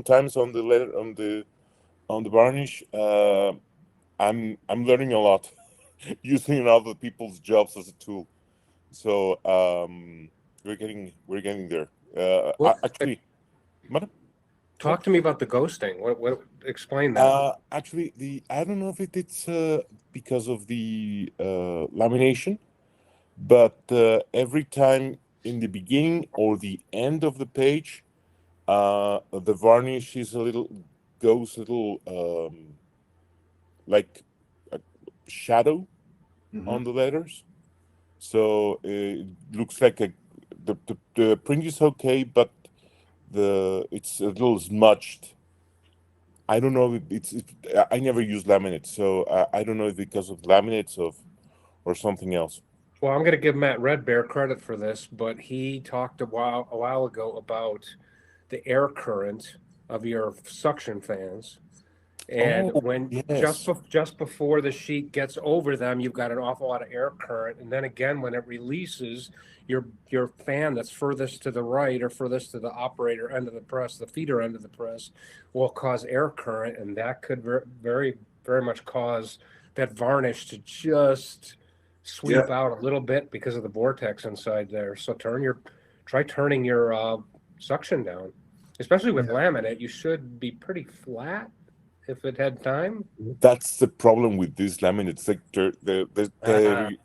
sometimes on the letter on the varnish. I'm learning a lot using other people's jobs as a tool. So we're getting there. Well, Actually, madam? talk to me about the ghosting. What explain that? Actually, I don't know if it's because of the lamination, but every time in the beginning or the end of the page, the varnish is goes a little like a shadow Mm-hmm. on the letters, so it looks like the print is okay, but it's a little smudged. I don't know if I never use laminate, so I don't know if because of laminates or something else. Well, I'm going to give Matt Red Bear credit for this, but he talked a while ago about the air current of your suction fans. And Oh, when yes. just before the sheet gets over them, you've got an awful lot of air current, and then again when it releases, your fan that's furthest to the right or furthest to the operator end of the press, the feeder end of the press, will cause air current, and that could very very much cause that varnish to just Yeah. sweep out a little bit because of the vortex inside there. So try turning your suction down, especially with Yeah. laminate. You should be pretty flat if it had time. That's the problem with these laminates. Like Uh,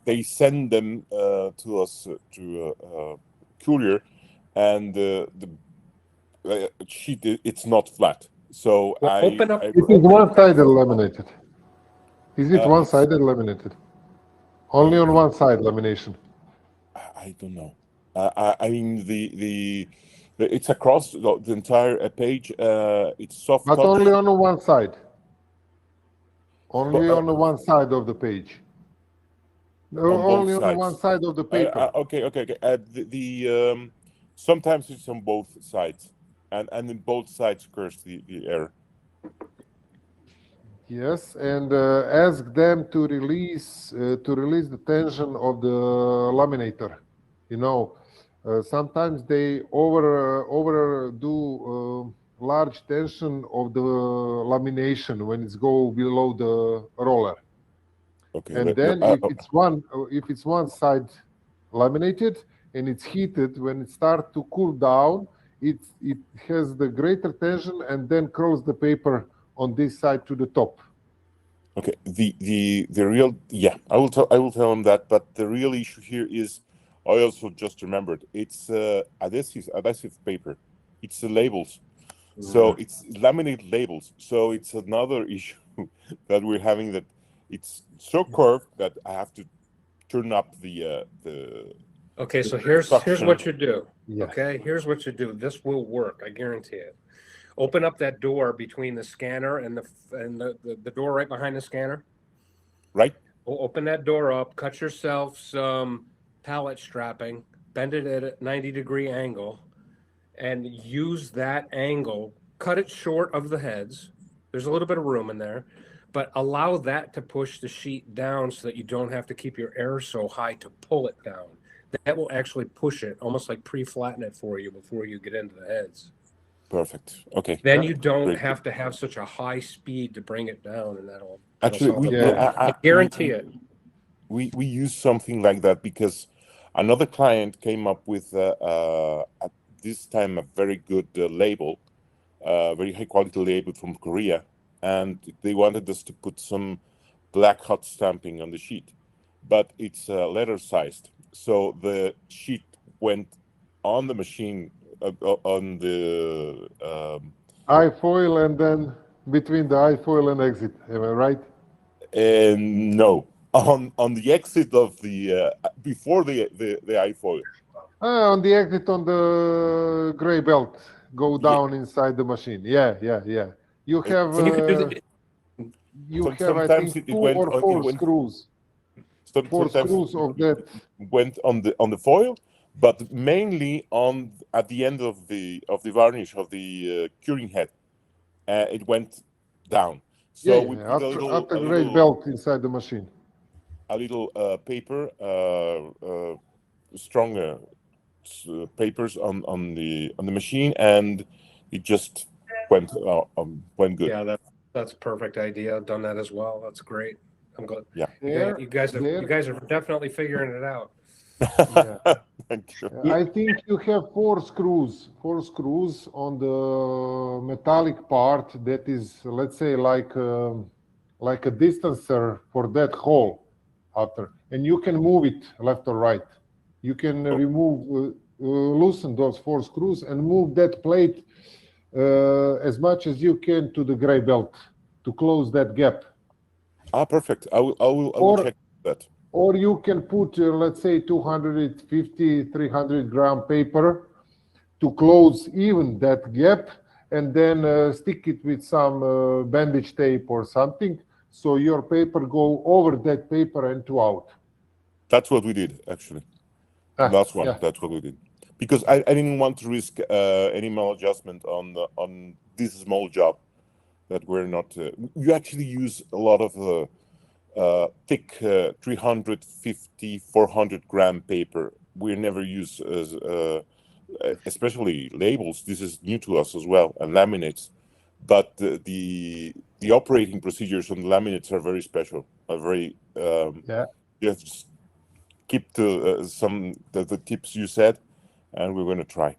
they send them to us to courier, and the sheet it's not flat. So well, open up. It is one-sided laminated. Is it it's one-sided laminated? Only on one side lamination. I don't know. I mean it's across the entire page. It's soft But touch. only on one side. Only But, on one side of the page. on both Only on one sides. side of the paper. Okay. Sometimes it's on both sides, and in both sides occurs the error. Yes, and ask them to release the tension of the laminator. You know, sometimes they overdo large tension of the lamination when it's go below the roller. Okay, And then if it's one side laminated and it's heated, when it starts to cool down, it has the greater tension and then curls the paper on this side to the top. okay. The real I will tell them that, but the real issue here is I also just remembered it's adhesive paper. It's the labels. So it's laminated labels. So it's another issue that we're having, that it's so curved that I have to turn up the Okay, so here's suction. what you do. Yes. Okay, here's what you do. This will work. I guarantee it. Open up that door between the scanner and the door right behind the scanner. Right? Open that door up. Cut yourself some pallet strapping. Bend it at a 90-degree angle, and use that angle. Cut it short of the heads. There's a little bit of room in there, but allow that to push the sheet down so that you don't have to keep your air so high to pull it down. That will actually push it, almost like pre-flatten it for you before you get into the heads. Perfect. Okay. Then you don't Great. have to have such a high speed to bring it down, and that'll Actually, solve the Yeah. problem. I guarantee it. We use something like that because another client came up with at this time a very good label, very high quality label from Korea, and they wanted us to put some black hot stamping on the sheet, but it's letter sized, so the sheet went on the machine on the iFoil and then between the iFoil and exit. Am I right? and no, on the exit of the before the iPhone. On the exit on the gray belt, go Yeah. down inside the machine. Yeah. You It- have And you can do that. I Sometimes think it two went or on, four screws. Four sometimes screws of that. went on the foil, but mainly on at the end of the varnish of the curing head, it went down. So we Yeah. put At the gray belt inside the machine. a little paper, stronger papers on the machine, and it just went good. Yeah, that's a perfect idea. I've done that as well. That's great. I'm glad. Yeah. You guys are definitely figuring it out. Yeah. Thank you. I think you have four screws on the metallic part that is, let's say, like a distancer for that hole after, and you can move it left or right. You can loosen those four screws and move that plate as much as you can to the gray belt to close that gap. Perfect. I will Or check that. or you can put, let's say, 250, 300 gram paper to close even that gap, and then stick it with some bandage tape or something, so your paper go over that paper and to out. That's what we did actually. Last one. Yeah. That's what we did. Because I didn't want to risk any maladjustment on this small job that we're not. You actually use a lot of thick 350, 400 gram paper. We never use, especially labels. This is new to us as well, and laminates. But the operating procedures on laminates are very special. Are very Yeah. you have to keep to some the tips you said, and we're going to try.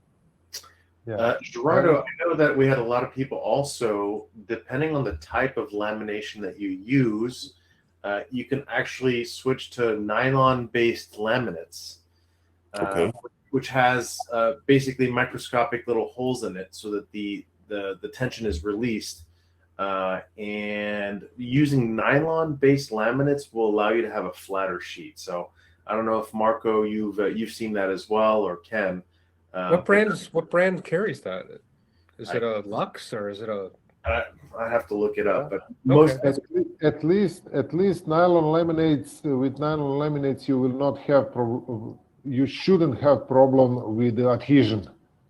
Yeah. Gerardo, I know that we had a lot of people also, depending on the type of lamination that you use, you can actually switch to nylon-based laminates, Okay. which has basically microscopic little holes in it so that the tension is released. And using nylon-based laminates will allow you to have a flatter sheet. So I don't know if Marco, you've seen that as well, or Ken. What brand carries that? Is it a Lux or is it a? I have to look it up, but Okay. At least nylon laminates, with nylon laminates you will not have you shouldn't have problem with the adhesion.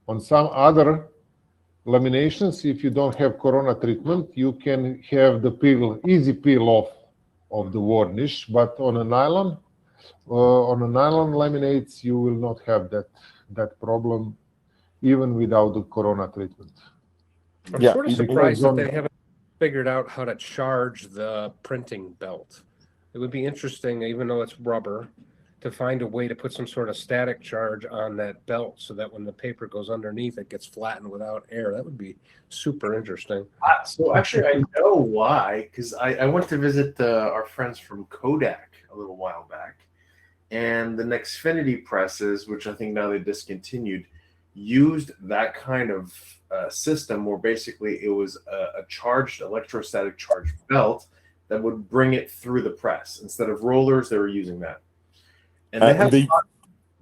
On some other laminations, if you don't have corona treatment, you can have the easy peel off of the varnish, but on a nylon laminates you will not have that problem even without the corona treatment. I'm Yeah, sort of because surprised that they haven't figured out how to charge the printing belt. It would be interesting, even though it's rubber, to find a way to put some sort of static charge on that belt so that when the paper goes underneath, it gets flattened without air. That would be super interesting. So actually, I know why, because I went to visit our friends from Kodak a little while back, and the Nexfinity presses, which I think now they discontinued, used that kind of system where basically it was a charged electrostatic charged belt that would bring it through the press. Instead of rollers, they were using that. And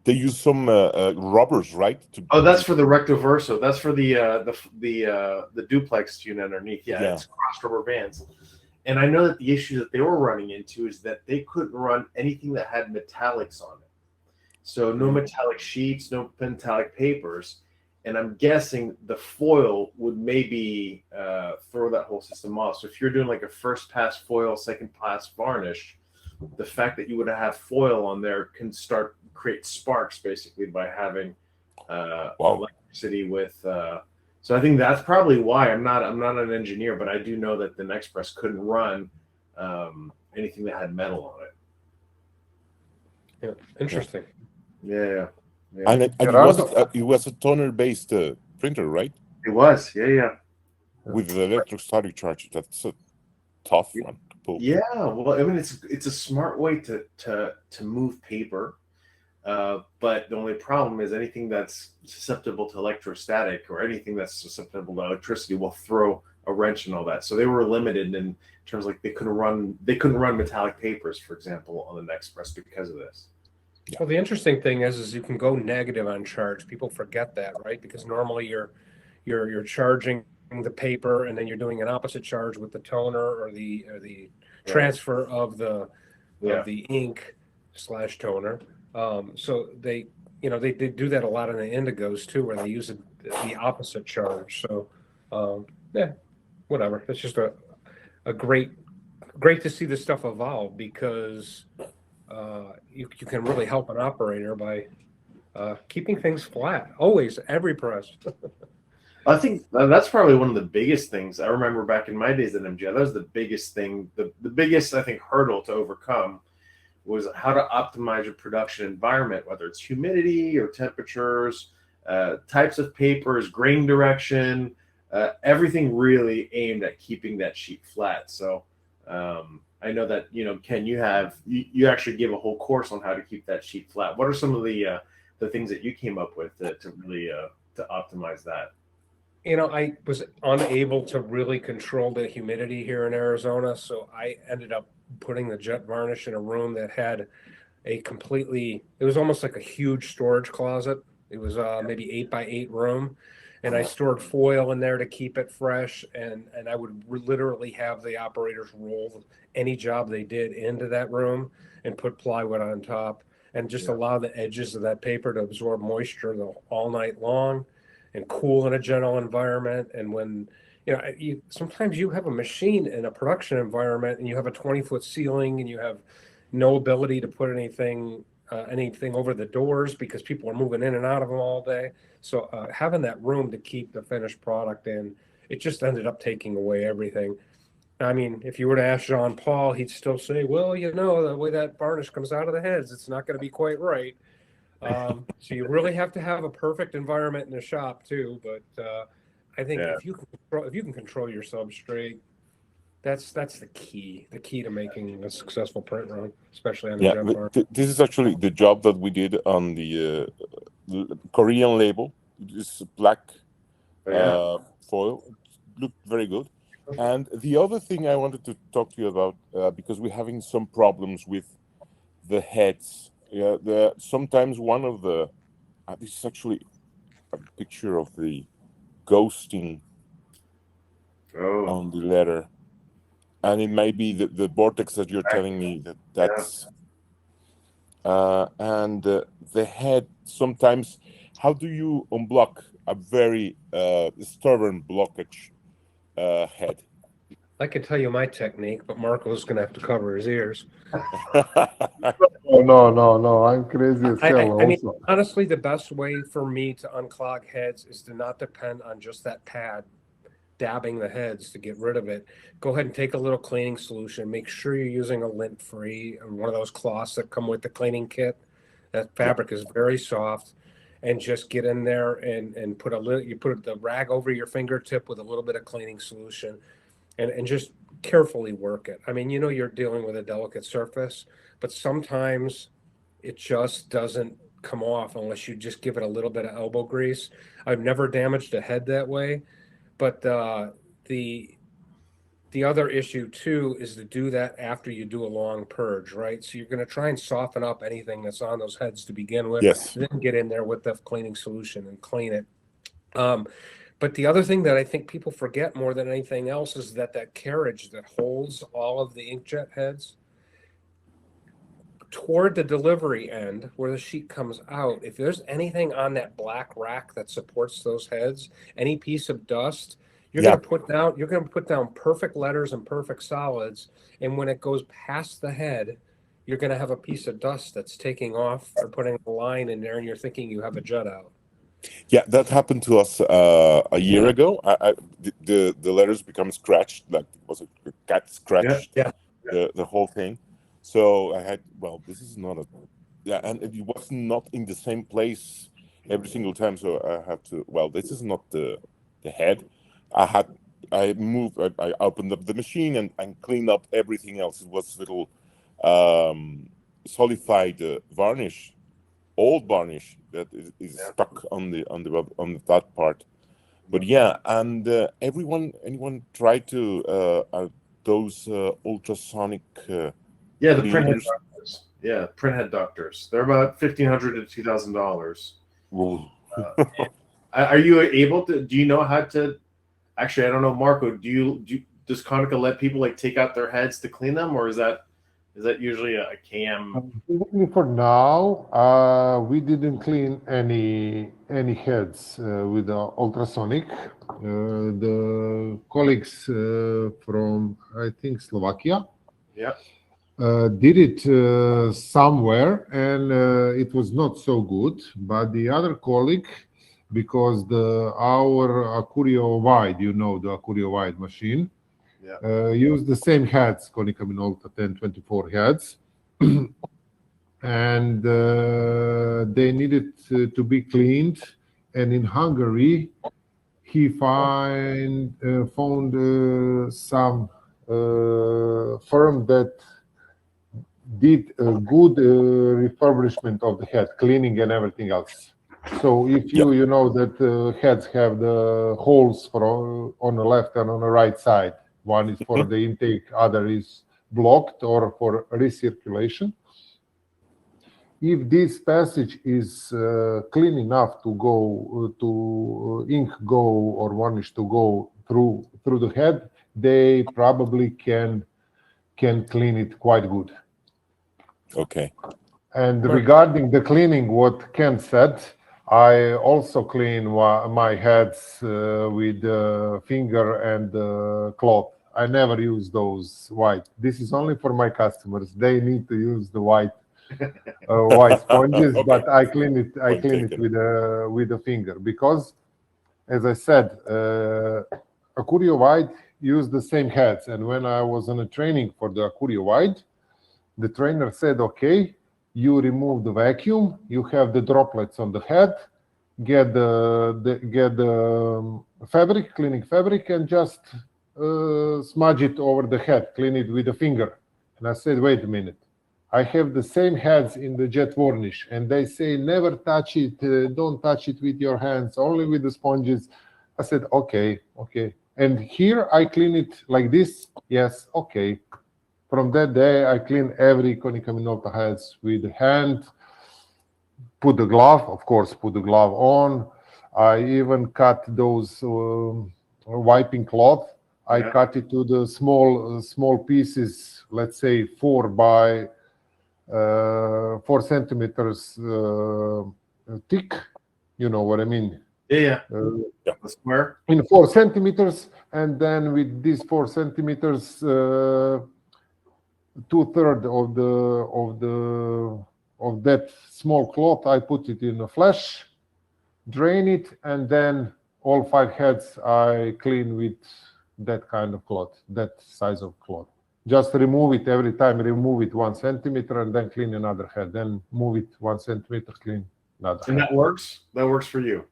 they use some rubbers, right? That's for the recto verso. That's for the duplex unit underneath. Yeah, it's cross rubber bands. And I know that the issue that they were running into is that they couldn't run anything that had metallics on it. So no metallic sheets, no metallic papers. And I'm guessing the foil would maybe throw that whole system off. So if you're doing like a first pass foil, second pass varnish, the fact that you would have foil on there can create sparks basically by having electricity with. So I think that's probably why I'm not an engineer, but I do know that the Nexpress couldn't run anything that had metal on it. Yeah, interesting. Yeah. And it was a toner-based printer, right? It was, yeah. With the electrostatic charge. That's a tough one to pull. Yeah, well, I mean, it's a smart way to move paper, but the only problem is anything that's susceptible to electrostatic or anything that's susceptible to electricity will throw a wrench and all that. So they were limited in terms of like they couldn't run metallic papers, for example, on the Nexpress because of this. Well, the interesting thing is you can go negative on charge. People forget that, right? Because normally you're charging the paper and then you're doing an opposite charge with the toner or the transfer of the ink / toner. So they do that a lot in the indigos too, where they use the opposite charge. So whatever. It's just a great to see this stuff evolve because you can really help an operator by keeping things flat. Always, every press. I think that's probably one of the biggest things. I remember back in my days at MGI, that was the biggest thing, the biggest, I think, hurdle to overcome was how to optimize your production environment, whether it's humidity or temperatures, types of papers, grain direction, everything really aimed at keeping that sheet flat. So I know that, Ken, you actually give a whole course on how to keep that sheet flat. What are some of the things that you came up with to really to optimize that? I was unable to really control the humidity here in Arizona, so I ended up putting the jet varnish in a room that had it was almost like a huge storage closet. It was maybe 8 by 8 room, and I stored foil in there to keep it fresh. And I would literally have the operators roll any job they did into that room and put plywood on top, and just allow the edges of that paper to absorb moisture all night long and cool in a general environment. And when sometimes you have a machine in a production environment and you have a 20-foot ceiling and you have no ability to put anything over the doors because people are moving in and out of them all day. So having that room to keep the finished product in, it just ended up taking away everything. I mean, if you were to ask Jean Paul, he'd still say, well, the way that varnish comes out of the heads, it's not going to be quite right. So you really have to have a perfect environment in the shop too. But I think if you can control your substrate, that's the key to making a successful print run, especially on the jet farm. This is actually the job that we did on the Korean label. This black foil. It looked very good. And the other thing I wanted to talk to you about, because we're having some problems with the heads. Sometimes one of the this is actually a picture of the ghosting on the letter, and it might be the vortex that you're telling me that's and the head sometimes. How do you unblock a very stubborn blockage head? I can tell you my technique, but Marco's going to have to cover his ears. No. I'm crazy as hell. I mean, honestly, the best way for me to unclog heads is to not depend on just that pad dabbing the heads to get rid of it. Go ahead and take a little cleaning solution. Make sure you're using a lint-free and one of those cloths that come with the cleaning kit. That fabric is very soft. And just get in there and put the rag over your fingertip with a little bit of cleaning solution. And just carefully work it. I mean, you're dealing with a delicate surface, but sometimes it just doesn't come off unless you just give it a little bit of elbow grease. I've never damaged a head that way, but the other issue too is to do that after you do a long purge, right? So you're going to try and soften up anything that's on those heads to begin with, yes. Then get in there with the cleaning solution and clean it. But the other thing that I think people forget more than anything else is that carriage that holds all of the inkjet heads toward the delivery end where the sheet comes out, if there's anything on that black rack that supports those heads, any piece of dust, you're going to put down perfect letters and perfect solids. And when it goes past the head, you're going to have a piece of dust that's taking off or putting a line in there, and you're thinking you have a jet out. Yeah, that happened to us a year ago. The letters become scratched, like was a cat scratched the whole thing. So I had, this is not and it was not in the same place every single time. So I have to, this is not the head. I opened up the machine and cleaned up everything else. It was little solidified varnish. Old varnish that is stuck on that part, but and anyone try to those ultrasonic the printhead doctors. Printhead doctors. They're about $1,500 to $2,000. Are you able to? Do you know how to? Actually, I don't know, Marco. Does Konica let people take out their heads to clean them, or is that usually a cam? For now, we didn't clean any heads with the ultrasonic. The colleagues from, I think, Slovakia did it somewhere, and it was not so good. But the other colleague because our Acurio Wide, the Acurio Wide machine, use the same heads, Konica Minolta 1024 heads, and they needed to be cleaned. And in Hungary, he found some firm that did a good refurbishment of the head, cleaning and everything else. So if you know that heads have the holes on the left and on the right side, one is for the intake, other is blocked or for recirculation. If this passage is clean enough to go to ink go or varnish to go through the head, they probably can clean it quite good. Okay. And regarding the cleaning, what Ken said, I also clean my heads with finger and cloth. I never use those white. This is only for my customers. They need to use the white sponges, okay. But I clean it. I clean it with a finger because, as I said, Acurio Wide use the same heads. And when I was on a training for the Acurio Wide, the trainer said, okay, you remove the vacuum, you have the droplets on the head, get the fabric, cleaning fabric, and just smudge it over the head, clean it with a finger. And I said, wait a minute, I have the same heads in the JETforce, and they say never touch it, don't touch it with your hands, only with the sponges. I said, okay. And here I clean it like this, yes, okay. From that day, I clean every Konica Minolta heads with the hand, put the glove on. I even cut those wiping cloth. I cut it to the small pieces, let's say 4 by 4 centimeters thick. You know what I mean? Yeah. The square. In 4 centimeters, and then with these 4 centimeters, 2/3 of that small cloth, I put it in a flash, drain it, and then all 5 heads I clean with that kind of cloth, that size of cloth. Just remove it every time, remove it 1 centimeter, and then clean another head. Then move it 1 centimeter, clean another head. And that works? That works for you?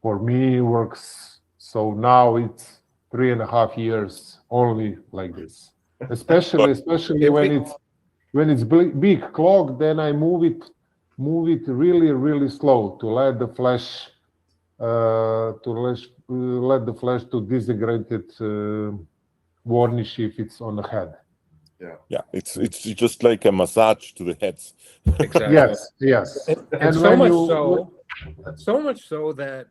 For me, it works. So now it's 3.5 years only like this. Especially when it's big clog, then I move it really slow to let the flesh to disintegrate it, varnish if it's on the head. Yeah, it's just like a massage to the heads. Exactly. Yes. And so much so that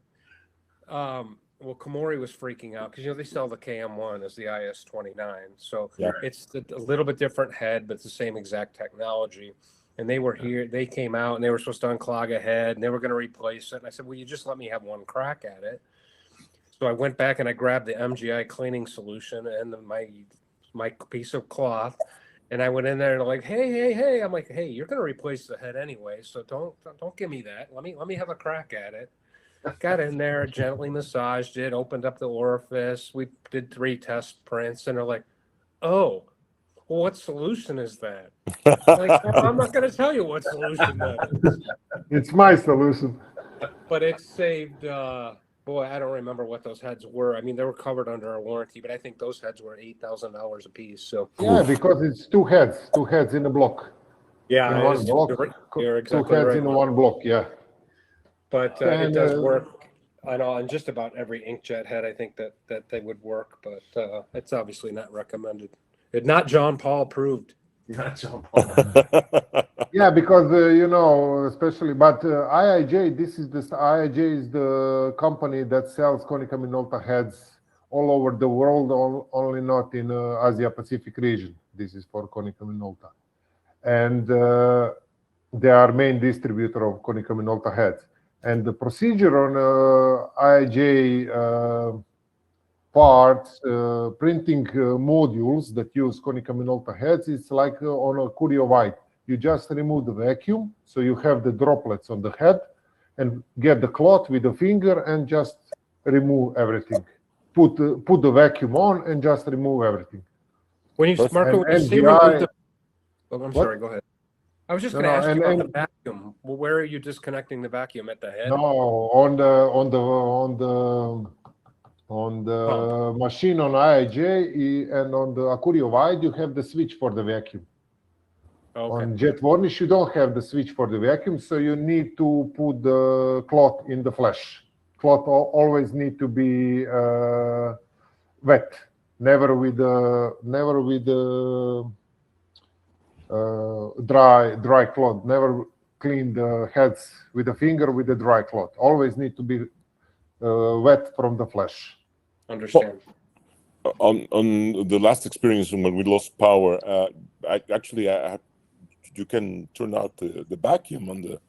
well, Komori was freaking out because they sell the KM1 as the IS-29, so it's a little bit different head, but it's the same exact technology. And they were here, they came out, and they were supposed to unclog a head, and they were going to replace it. And I said, well, you just let me have one crack at it. So I went back and I grabbed the MGI cleaning solution and my piece of cloth, and I went in there and I'm like, hey, I'm like, hey, you're going to replace the head anyway, so don't give me that. Let me have a crack at it. Got in there, gently massaged it, opened up the orifice. We did 3 test prints, and they're like, oh, well, what solution is that? Like, I'm not going to tell you what solution that is. It's my solution. But it saved, boy, I don't remember what those heads were. I mean, they were covered under a warranty, but I think those heads were $8,000 a piece. So yeah, because it's two heads in a block. Yeah, in one block. You're exactly two heads right. in one block. Yeah. But it does work on just about every inkjet head. I think that they would work, but it's obviously not recommended. Not John Paul approved. Not John Paul. Yeah, because especially, but IIJ. IIJ is the company that sells Konica Minolta heads all over the world, only not in Asia Pacific region. This is for Konica Minolta, and they are main distributor of Konica Minolta heads. And the procedure on IIJ parts, printing modules that use Konica Minolta heads, it's like on a Acurio Wide. You just remove the vacuum, so you have the droplets on the head, and get the cloth with the finger and just remove everything. Put the vacuum on and just remove everything. When you, Perfect. Marco, when you say NGI remove the, oh, I'm What? sorry, go ahead. I was just No, going to no, ask you and about the vacuum. Well, where are you disconnecting the vacuum at the head? no, on the machine on IIJ and on the Acurio Wide, you have the switch for the vacuum. Okay. On JETforce, you don't have the switch for the vacuum, so you need to put the cloth in the flash. Cloth always need to be wet, never with dry cloth. Never clean the heads with a finger with a dry cloth. Always need to be wet from the flash. Understand. On the last experience when we lost power, you can turn out the vacuum on the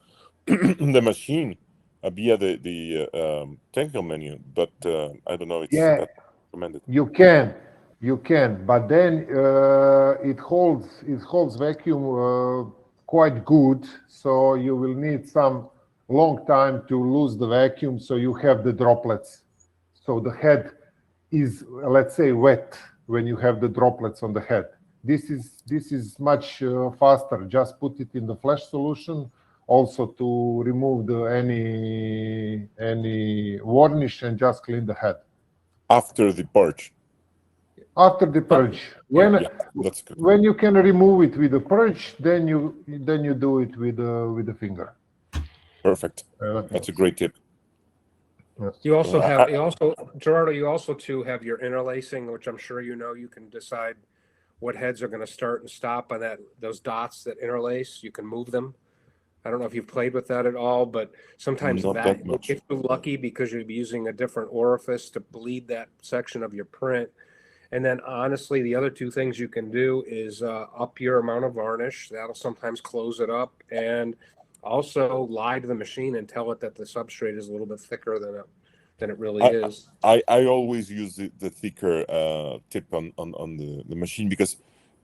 the machine via the technical menu, but I don't know. It's Yeah, recommended. you can, but then it holds vacuum quite good, so you will need some long time to lose the vacuum, so you have the droplets. So the head is, let's say, wet when you have the droplets on the head. This is much faster. Just put it in the flash solution, also to remove any varnish and just clean the head. After the purge. After the purge, That's good. when you can remove it with the purge, then you do it with the finger. Perfect. That's a great tip. You also have, Gerardo, you also too have your interlacing, which I'm sure you know. You can decide what heads are going to start and stop on those dots that interlace. You can move them. I don't know if you've played with that at all, but sometimes Not that will much. get you lucky because you'll be using a different orifice to bleed that section of your print. And then honestly, the other two things you can do is up your amount of varnish. That'll sometimes close it up, and also lie to the machine and tell it that the substrate is a little bit thicker than it really is. I always use the thicker tip on the machine because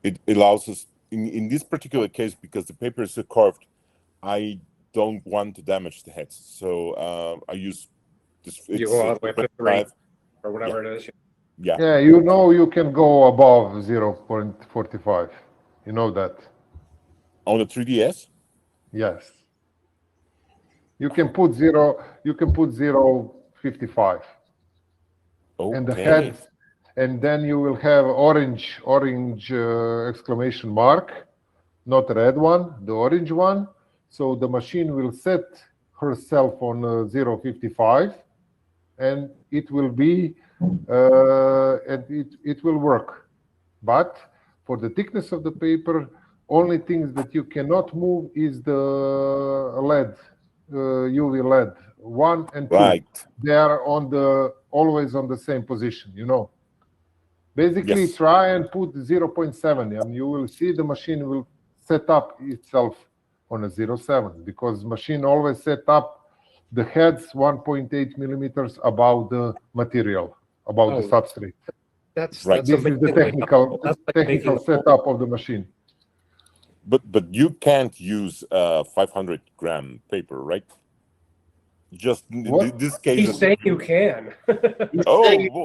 it allows us in this particular case, because the paper is so curved, I don't want to damage the heads, so I use this. You go all the way up to 3 or whatever it is. Yeah, you can go above 0.45. You know that. On the 3DS? Yes. You can put 0.55. Okay. And the heads, and then you will have orange exclamation mark, not a red one, the orange one. So the machine will set herself on 0.55, and it will be it will work. But for the thickness of the paper, only things that you cannot move is the LED, UV LED 1 and 2. Right. They are always on the same position, Basically, try and put 0.7, and you will see the machine will set up itself on a 0.7, because machine always set up the heads 1.8 millimeters above the material, above the substrate. That's right. This is the technical setup of the machine. But you can't use 500-gram paper, right? Just in this case. He's saying you can. You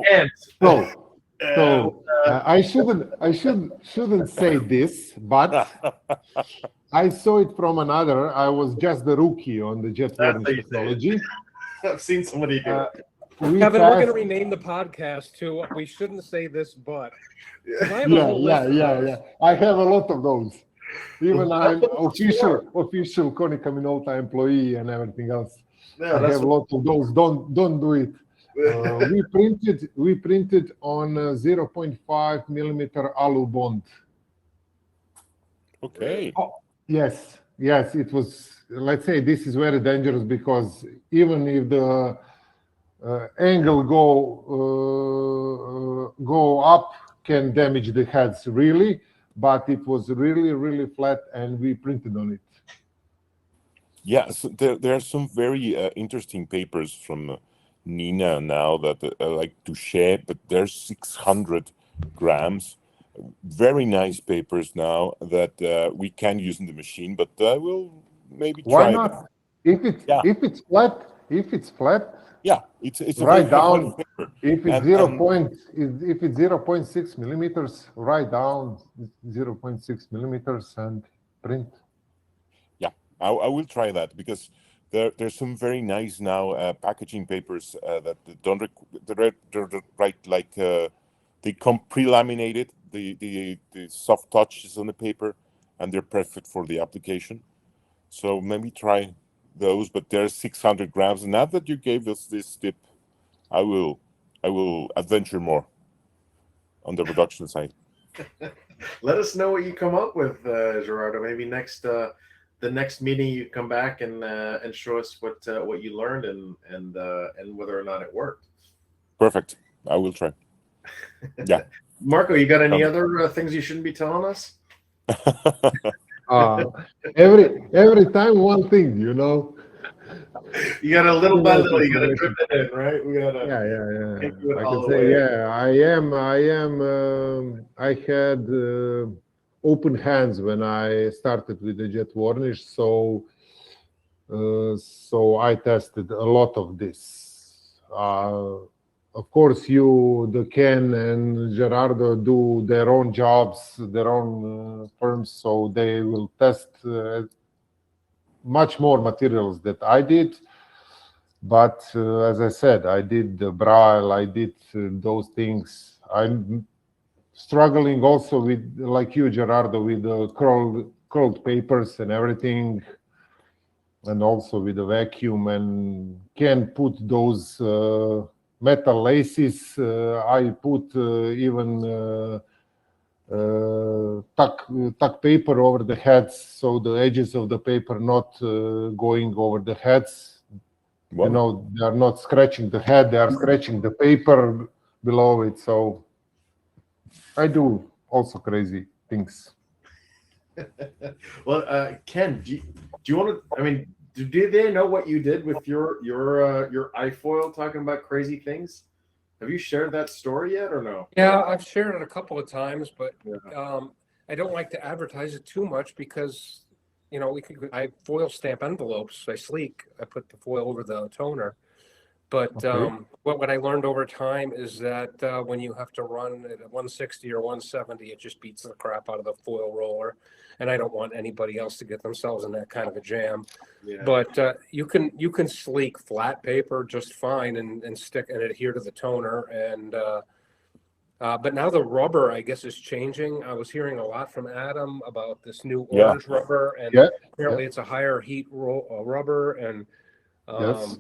can't. So I shouldn't say this, but I saw it from another. I was just the rookie on the JETforce technology. I've seen somebody do it. Kevin, we're going to rename the podcast to "We Shouldn't Say This, But." I have a whole list of those. I have a lot of those. Even I'm official Konica Minolta employee and everything else. Yeah, I have a lot of those. Don't do it. We printed on 0.5 millimeter alu bond. Okay. Yes, it was. Let's say this is very dangerous, because even if the angle go up, can damage the heads really, but it was really flat, and we printed on it. Yeah, so there are some very interesting papers from Nina now that I like to share, but there's 600 grams. Very nice papers now that we can use in the machine, but we'll maybe try. Why not? Yeah. if it's flat, Yeah, it's a very write high quality down. paper. If it's And if it's 0.6 millimeters, write down 0.6 millimeters and print. yeah, I will try that because there's some very nice now packaging papers that don't they're right like they come pre-laminated, the soft touches on the paper, and they're perfect for the application. So maybe try those, but they're 600 grams. And now that you gave us this tip, I will adventure more on the production side. Let us know what you come up with, Gerardo. Maybe the next meeting you come back and show us what you learned and whether or not it worked. Perfect. I will try. Yeah. Marco, you got any other things you shouldn't be telling us? Every time one thing, You got a little by little, you got to drip it in, right? We got to yeah. I can say, I had open hands when I started with the jet varnish, so I tested a lot of this. Of course, the Ken and Gerardo do their own jobs, their own firms, so they will test much more materials that I did. But as I said, I did the braille, I did those things. I'm struggling also with, like you, Gerardo, with the curled papers and everything, and also with the vacuum, and can put those metal laces. I put even tuck paper over the heads, so the edges of the paper not going over the heads. Wow. They are not scratching the head, they are scratching the paper below it. So I do also crazy things. Well, Ken, do you want to? I mean, do they know what you did with your iFoil? Talking about crazy things. Have you shared that story yet, or no? Yeah, I've shared it a couple of times, but I don't like to advertise it too much because I foil stamp envelopes. I sleek. I put the foil over the toner. But what I learned over time is that when you have to run at 160 or 170, it just beats the crap out of the foil roller. And I don't want anybody else to get themselves in that kind of a jam. Yeah. But you can sleek flat paper just fine and stick and adhere to the toner. And but now the rubber, I guess, is changing. I was hearing a lot from Adam about this new orange rubber, and apparently it's a higher heat rubber. And Yes.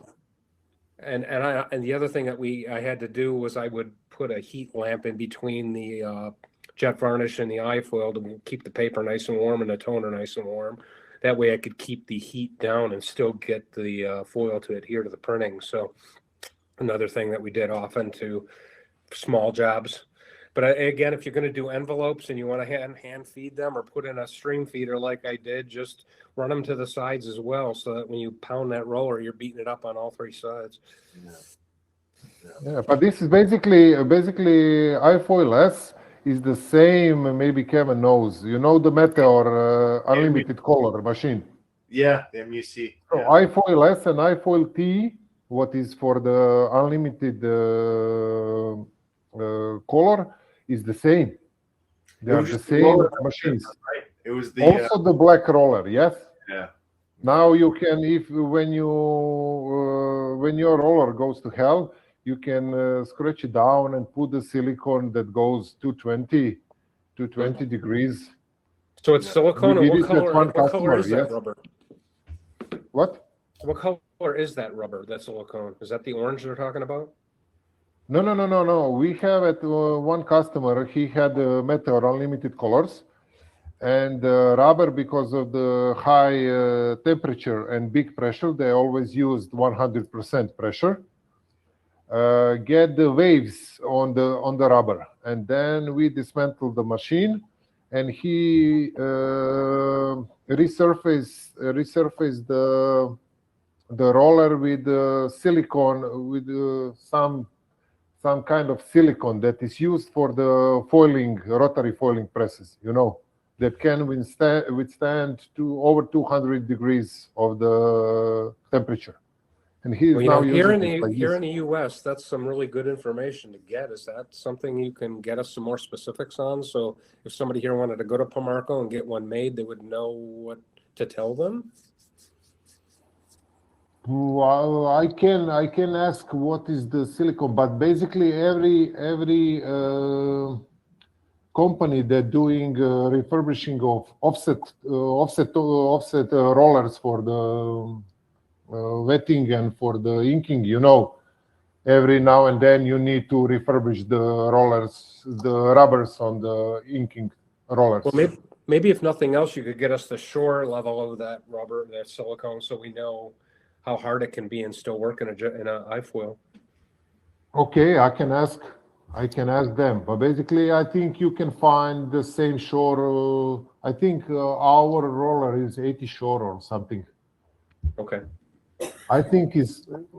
And the other thing that I had to do was I would put a heat lamp in between the jet varnish and the iFoil to keep the paper nice and warm and the toner nice and warm. That way I could keep the heat down and still get the foil to adhere to the printing. So another thing that we did often to small jobs. But again, if you're going to do envelopes and you want to hand feed them or put in a stream feeder like I did, just run them to the sides as well, so that when you pound that roller, you're beating it up on all three sides. Yeah, but this is basically iFoil S is the same. Maybe Kevin knows. You know the Meteor unlimited color machine. Yeah, the MUC. So iFoil S and iFoil T, what is for the unlimited color, is the same. They are the same machines. Right? It was Also the black roller, yes. Yeah. Now you can, when your roller goes to hell, you can scratch it down and put the silicone that goes 220 degrees. So it's silicone. And what color is that yes. rubber? What? What color is that rubber? That silicone? Is that the orange they're talking about? No. We have at one customer. He had Meteor unlimited colors, and rubber, because of the high temperature and big pressure, they always used 100% pressure. Get the waves on the rubber, and then we dismantled the machine, and he resurfaced the roller with silicone, with some kind of silicone that is used for the rotary foiling presses. that can withstand to over 200 degrees of the temperature. And he is Well, you now know, here in using it the like here this. in the U.S., that's some really good information to get. Is that something you can get us some more specifics on? So if somebody here wanted to go to Pomarco and get one made, they would know what to tell them. Well, I can ask what is the silicon, but basically every company that doing refurbishing of offset rollers for the wetting and for the inking, you know, every now and then you need to refurbish the rollers, the rubbers on the inking rollers. Well, maybe if nothing else, you could get us the shore level of that rubber, that silicone, so we know how hard it can be and still work in a iFoil. Okay, I can ask them, but basically I think you can find the same shore. I think our roller is 80 shore or something. Okay. I think I'm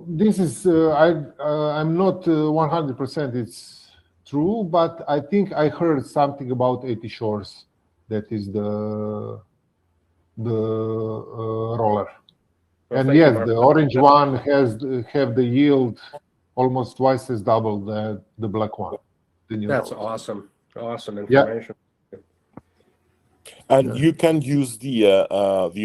not 100% it's true, but I think I heard something about 80 shores. That is the roller. Well, And thank you, yes, Mark. the orange one have the yield almost twice as double the black one. The new That's roller. awesome. Awesome Yeah. information. And Yeah. you can use the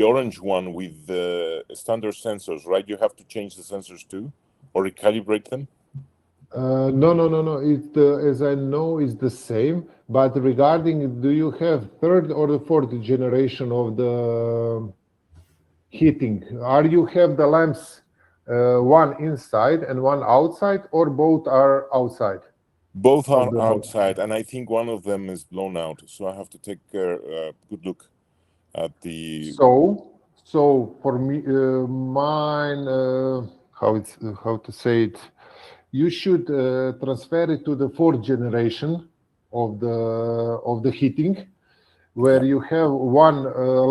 orange one with the standard sensors, right? You have to change the sensors too, or recalibrate them. No. It as I know is the same. But regarding, do you have third or the fourth generation of the heating? Are you have the lamps one inside and one outside, or both are outside? Both Of are the outside, and I think one of them is blown out. So I have to take a good look at the. So for me, mine, how to say it? You should transfer it to the fourth generation of the heating, where Yeah. you have one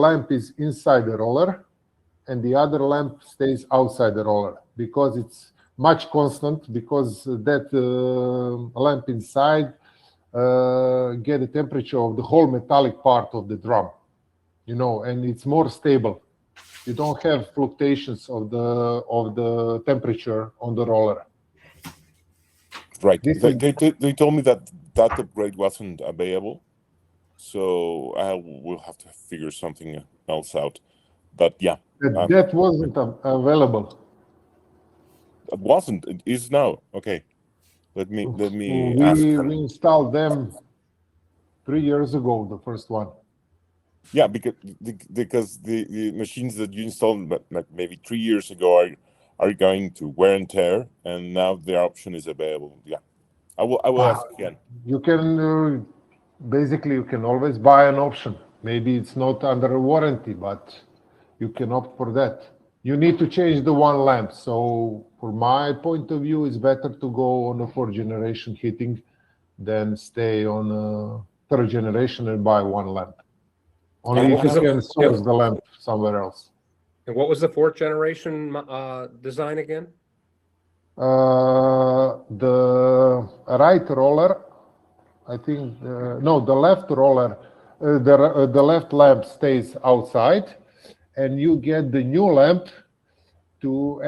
lamp is inside the roller, and the other lamp stays outside the roller, because it's much constant, because that lamp inside get the temperature of the whole metallic part of the drum, you know, and it's more stable. You don't have fluctuations of the temperature on the roller. Right. This They told me that that upgrade wasn't available, so I will have to figure something else out. But yeah, that wasn't available. it wasn't. It is now. Okay. Let me ask We her. installed them 3 years ago, the first one. Yeah, because the machines that you installed like maybe 3 years ago are going to wear and tear, and now their option is available. Yeah, I will ask again. You can basically you can always buy an option. Maybe it's not under warranty, but you can opt for that. You need to change the one lamp. So, from my point of view, it's better to go on a fourth generation heating than stay on a third generation and buy one lamp. Only And if you was it- can source the lamp somewhere else. And what was the fourth generation design again? The right roller, I think, no, the left roller, the left lamp stays outside, and you get the new lamp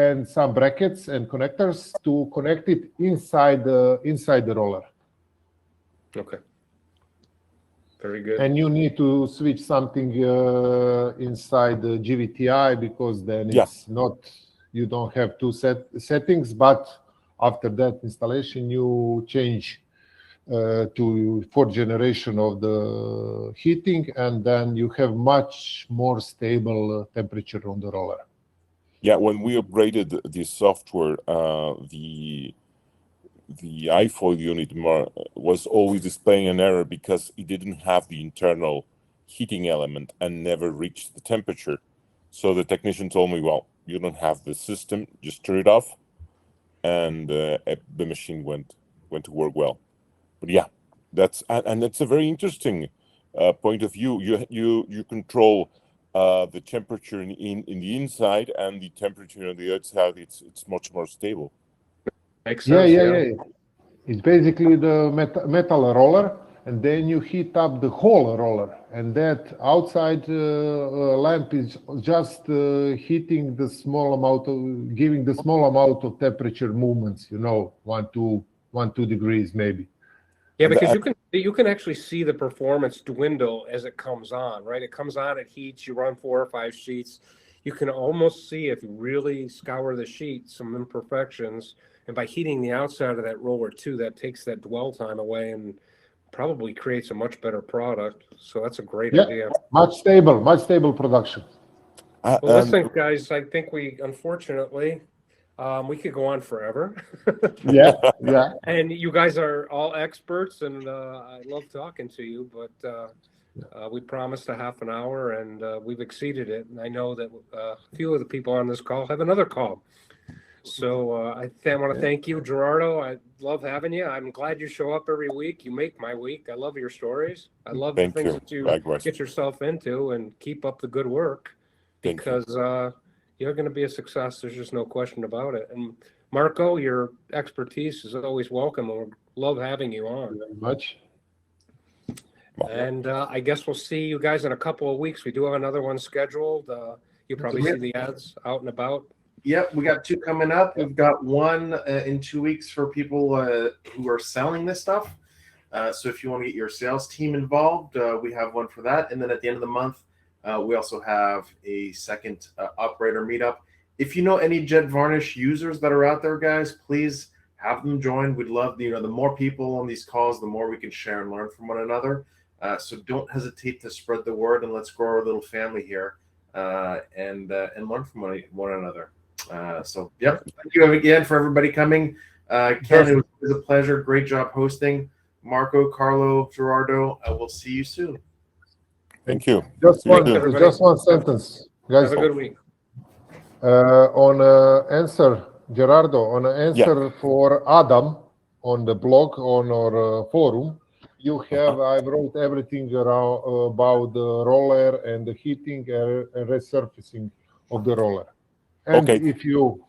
and some brackets and connectors to connect it inside the roller. Okay. Very good. And you need to switch something inside the GVTI, because then Yeah. it's not, you don't have two settings, but after that installation you change to fourth generation of the heating, and then you have much more stable temperature on the roller. Yeah, when we upgraded the software, the iFoil unit was always displaying an error because it didn't have the internal heating element and never reached the temperature. So the technician told me, well, you don't have the system, just turn it off, and the machine went to work well. But yeah, that's a very interesting point of view. You control the temperature in the inside, and the temperature on the outside. It's much more stable. Makes sense. Yeah. It's basically the metal roller, and then you heat up the whole roller, and that outside lamp is just heating the small amount of, giving the small amount of temperature movements, 1-2 degrees maybe. Yeah, because you can actually see the performance dwindle as it comes on, right? It comes on, it heats, you run 4 or 5 sheets. You can almost see, if you really scour the sheet, some imperfections. And by heating the outside of that roller too, that takes that dwell time away and probably creates a much better product. So that's a great idea. Much stable production. Well, listen, guys, I think unfortunately, we could go on forever. Yeah. And you guys are all experts, and I love talking to you, but we promised a half an hour, and we've exceeded it. And I know that a few of the people on this call have another call. So I want to thank you, Gerardo. I love having you. I'm glad you show up every week. You make my week. I love your stories. I love the things that you get yourself into, and keep up the good work, because you're going to be a success. There's just no question about it. And Marco, your expertise is always welcome, and we love having you on. Very much. And I guess we'll see you guys in a couple of weeks. We do have another one scheduled. You probably see the ads out and about. Yep, we got 2 coming up. We've got one in 2 weeks for people who are selling this stuff. So if you want to get your sales team involved, we have one for that. And then at the end of the month, we also have a second operator meetup. If you know any JETvarnish users that are out there, guys, please have them join. We'd love, the more people on these calls, the more we can share and learn from one another. So don't hesitate to spread the word, and let's grow our little family here and learn from one another. So, yep. Thank you again for everybody coming. Ken, it was a pleasure. Great job hosting. Marco, Carlo, Gerardo, I will see you soon. Thank you. Just one sentence, guys. Have a good week. On answer, Gerardo, on answer for Adam on the blog, on our forum, I wrote everything around about the roller and the heating and resurfacing of the roller. And if you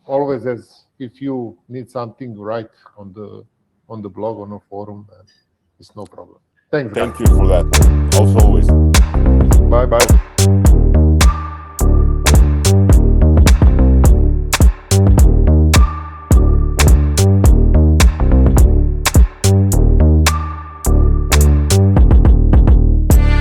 need something, write on the blog, on the forum, it's no problem. Thanks. Thank you for that. Also, always. Bye.